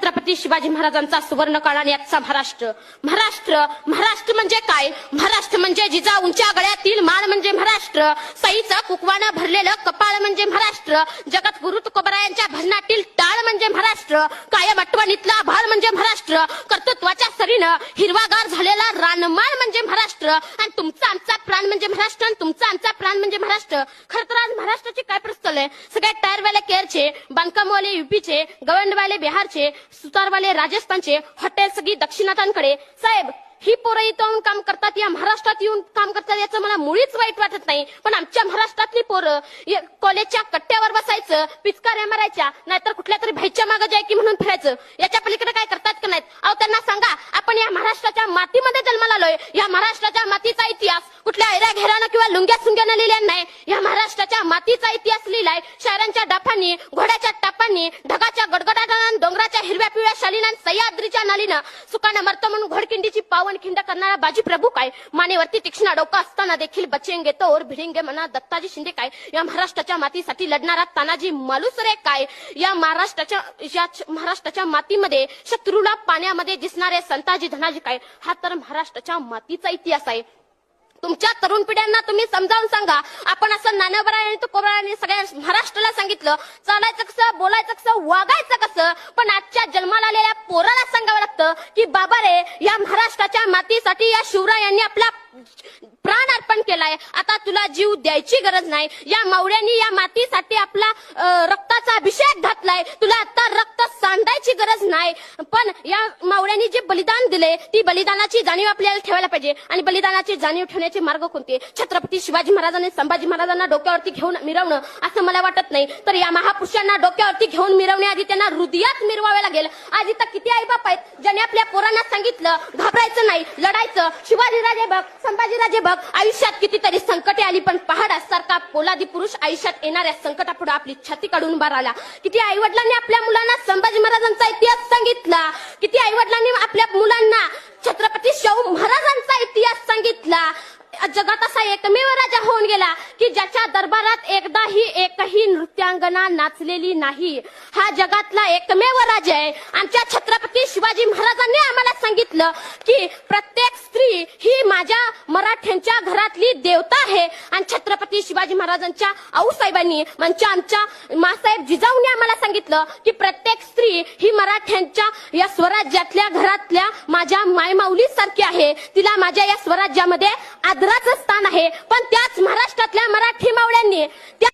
छत्रपती शिवाजी महाराजांचा सुवर्ण काळ आणि आजचा महाराष्ट्र. महाराष्ट्र म्हणजे काय? महाराष्ट्र म्हणजे जिजाऊंच्या गळ्यातील माळ म्हणजे महाराष्ट्र. सईचं कुकवानं भरलेलं कपाळ म्हणजे महाराष्ट्र. जगत गुरु तुकोबरायांच्या भजनातील टाळ म्हणजे महाराष्ट्र. कायम आठवणीतला भाळ म्हणजे महाराष्ट्र. कर्तृत्वाच्या सरीनं हिरवागार झालेला रानमाळ म्हणजे महाराष्ट्र. आणि तुमचा आमचा प्राण म्हणजे महाराष्ट्र. आणि तुमचा आमचा प्राण म्हणजे महाराष्ट्र. खरं तर आज महाराष्ट्राची काय परिस्थिती आहे? सगळ्या टायरवाले केरळचे, बांधकामवाले युपीचे, गवंडवाले बिहारचे, सुतारवाले राजस्थानचे, हॉटेल सगळी दक्षिणातांकडे. साहेब, ही पोरं इथं काम करतात, या महाराष्ट्रात येऊन काम करतात, याचं मला मुळीच वाईट वाटत नाही. पण आमच्या महाराष्ट्रातली पोरं कॉलेजच्या कट्ट्यावर बसायचं, पिचकाऱ्या मारायच्या, नाहीतर कुठल्या तरी भाईच्या मागे जाय की म्हणून फिरायचं. याच्या पलीकडे काय करतात का नाहीत? अहो, त्यांना सांगा, आपण या महाराष्ट्राच्या मातीमध्ये जन्माला आलोय. या महाराष्ट्राच्या मातीचा इतिहास कुठल्या ऐऱ्या घेरानं किंवा लुंग्या सुंग्यानं लिहिलेला नाही. या महाराष्ट्राच्या मातीचा इतिहास लिहिलाय शायरांच्या डाफांनी, घोड्याच्या टापांनी, ढगाच्या गडगडाटानं, डोंगराच्या हिरव्या पिवळ्या शालीनं, सह्याद्रीच्या नालीनं. सुकानं मरतं म्हणून घोडकिंडीची पावन खिंड करणारा बाजी प्रभू काय? मानेवरती तीक्ष्ण डोका असताना देखील बचेंगे तो और भिडेंगे म्हणा दत्ताजी शिंदे काय? या महाराष्ट्राच्या मातीसाठी लढणारा तानाजी मालुसरे काय? या महाराष्ट्राच्या मातीमध्ये शत्रूला पाण्यामध्ये दिसणारे संताजी धनाजी काय? हा तर महाराष्ट्राच्या मातीचा इतिहास आहे. तुमच्या तरुण पिढ्यांना तुम्ही समजावून सांगा. आपण असं नानबरा आणि तुकोबरायांनी सगळ्या महाराष्ट्राला सांगितलं चालायचं कसं, बोलायचं कसं, वागायचं कसं. पण आजच्या जन्माला आलेल्या पोराला सांगावं लागतं की बाबा रे, या महाराष्ट्राच्या मातीसाठी या शिवरायांनी आपला प्राण अर्पण केलाय. आता तुला जीव द्यायची गरज नाही. या मावळ्यांनी या मातीसाठी आपला रक्ताचा अभिषेक घातलाय. तुला आता रक्त सांडायची गरज नाही. पण या मावळ्यांनी जे बलिदान दिले, ती बलिदानाची जाणीव आपल्याला ठेवायला पाहिजे. आणि बलिदानाची जाणीव ठेवण्याचे मार्ग कोणते? छत्रपती शिवाजी महाराजांनी संभाजी महाराजांना डोक्यावरती घेऊन मिरवणं असं मला वाटत नाही. तर या महापुरुषांना डोक्यावरती घेऊन मिरवण्याआधी त्यांना हृदयात मिरवावे लागेल. आज इथं किती आई बाप आहेत ज्यांनी आपल्या पोरांना सांगितलं घाबरायचं नाही, लढायचं. शिवाजीराजे बघ, संभाजीराजे बघ, आयुष्यात कितीतरी संकटे आली, पण पहाडासारखा पोलादी पुरुष आयुष्यात येणाऱ्या संकटापुढे आपली छाती काढून उभा राहिला. किती आई वडिलांनी आपल्या मुलांना संभाजी महाराजांचा इतिहास सांगितला. किती आई वडिलांनी आपल्या मुलांना छत्रपती शाहू महाराजांचा इतिहास सांगितला. जगात असा एकमेव राजा होऊन गेला की ज्याच्या दरबारात एकही नृत्यांगना नाचलेली नाही. हा जगातला एकमेव राजा आहे. आमच्या छत्रपती शिवाजी महाराजांनी आम्हाला सांगितलं की प्रत्येक स्त्री ही माझ्या मराठ्यांच्या घरातली देवता आहे. आणि छत्रपती शिवाजी महाराजांच्या आऊसाहेबांनी म्हणजे आमच्या मासाहेब जिजाऊंनी आम्हाला सांगितलं की प्रत्येक स्त्री ही मराठ्यांच्या या स्वराज्यातल्या घरातल्या माझ्या मायमाऊली सारखी आहे. तिला माझ्या या स्वराज्यामध्ये आदराचं स्थान आहे. पण त्याच महाराष्ट्रातल्या मराठी मावळ्यांनी त्या